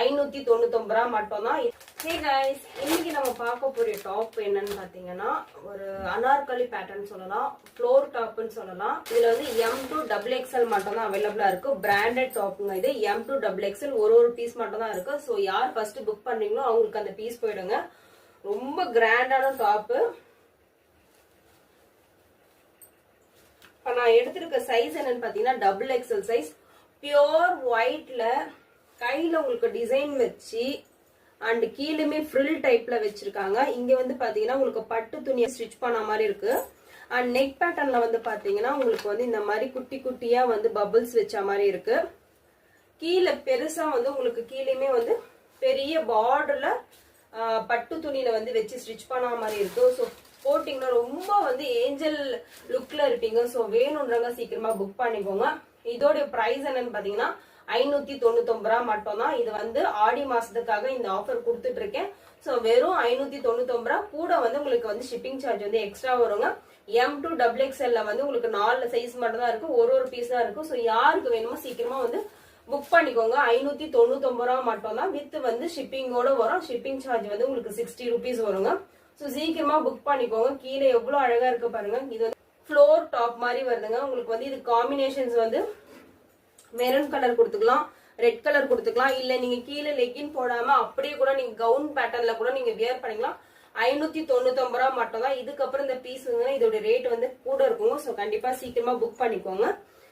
599 ரூபாய் மட்டும் தான். ஹே गाइस, இன்னைக்கு நம்ம பார்க்க போற டாப் என்னன்னு பாத்தீங்கன்னா ஒரு அனார்கலி பேட்டர்ன் சொல்லலாம், ஃப்ளோர் டாப்னு சொல்லலாம். இதுல வந்து M to XXL மட்டும் தான் அவைலபிளா இருக்கு. பிராண்டட் டாப்ங்க இது. M to XXL ஒரு பீஸ் மட்டும் தான் இருக்கு. சோ யார் ஃபர்ஸ்ட் புக் பண்றீங்களோ அவங்களுக்கு அந்த பீஸ் போயிடுங்க. ரொம்ப கிராண்டான டாப். நான் எடுத்திருக்க சைஸ் என்னன்னு பாத்தீங்கன்னா XXL சைஸ். பியோர் ஒயிட்ல கையில உங்களுக்கு டிசைன் வச்சு அண்ட் கீழுமே ஃப்ரில் டைப்ல வச்சிருக்காங்க. இங்க வந்து பாத்தீங்கன்னா உங்களுக்கு பட்டு துணியை ஸ்டிச் பண்ண மாதிரி இருக்கு. அண்ட் நெக் பேட்டர்ன்ல வந்து பாத்தீங்கன்னா உங்களுக்கு வந்து இந்த மாதிரி குட்டி குட்டியா வந்து பபிள்ஸ் வச்ச மாதிரி இருக்கு. கீழே பெருசா வந்து உங்களுக்கு கீழேயுமே வந்து பெரிய பார்டர்ல பட்டு துணியில வந்து வச்சு ஸ்டிச் பண்ண மாதிரி இருக்கு. ஸோ போட்டிங்கன்னா ரொம்ப வந்து ஏஞ்சல் லுக்ல இருப்பீங்க. ஸோ வேணும்ன்றவங்க சீக்கிரமா புக் பண்ணிக்கோங்க. இதோட பிரைஸ் என்னன்னு பாத்தீங்கன்னா 599 ரூபாய் மட்டும் தான். இது வந்து ஆடி மாசத்துக்காக இந்த ஆஃபர் கொடுத்துட்டு இருக்கேன். சோ வெறும் 599 ரூபாய். கூட வந்து உங்களுக்கு வந்து ஷிப்பிங் சார்ஜ் வந்து எக்ஸ்ட்ரா வருங்க. M to XXL வந்து உங்களுக்கு 4 சைஸ் மட்டும் தான் இருக்கு. ஒரு பீஸ் தான் இருக்கு. சோ யாருக்கு வேணுமோ சீக்கிரமா வந்து புக் பண்ணிக்கோங்க. 599 ரூபாய் மட்டும் தான். வித் வந்து ஷிப்பிங்கோட வரும். ஷிப்பிங் சார்ஜ் வந்து உங்களுக்கு 60 rupees வருங்க. சோ சீக்கிரமா புக் பண்ணிக்கோங்க. கீழே எவ்வளவு அழகா இருக்கு பாருங்க. இது வந்து ஃப்ளோர் டாப் மாதிரி வருதுங்க. உங்களுக்கு வந்து இது காம்பினேஷன்ஸ் வந்து மெரூன் கலர் கொடுத்துக்கலாம், ரெட் கலர் கொடுத்துக்கலாம். இல்ல நீங்க கீழே லெக்கின் போடாம அப்படியே கூட நீங்க கவுன் பேட்டர்ன்ல கூட நீங்க வியர் பண்ணிக்கலாம். 599 ரூபாய் மட்டும் தான். இதுக்கப்புறம் இந்த பீஸ் இதோட ரேட் வந்து கூட இருக்கும். சோ கண்டிப்பா சீக்கிரமா புக் பண்ணிக்கோங்க.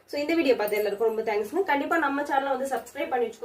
சோ இந்த வீடியோ பார்த்து எல்லாருக்கும் ரொம்ப தேங்க்ஸ்ங்க. கண்டிப்பா நம்ம சேனலை வந்து சப்ஸ்கிரைப் பண்ணி வச்சுக்கோங்க.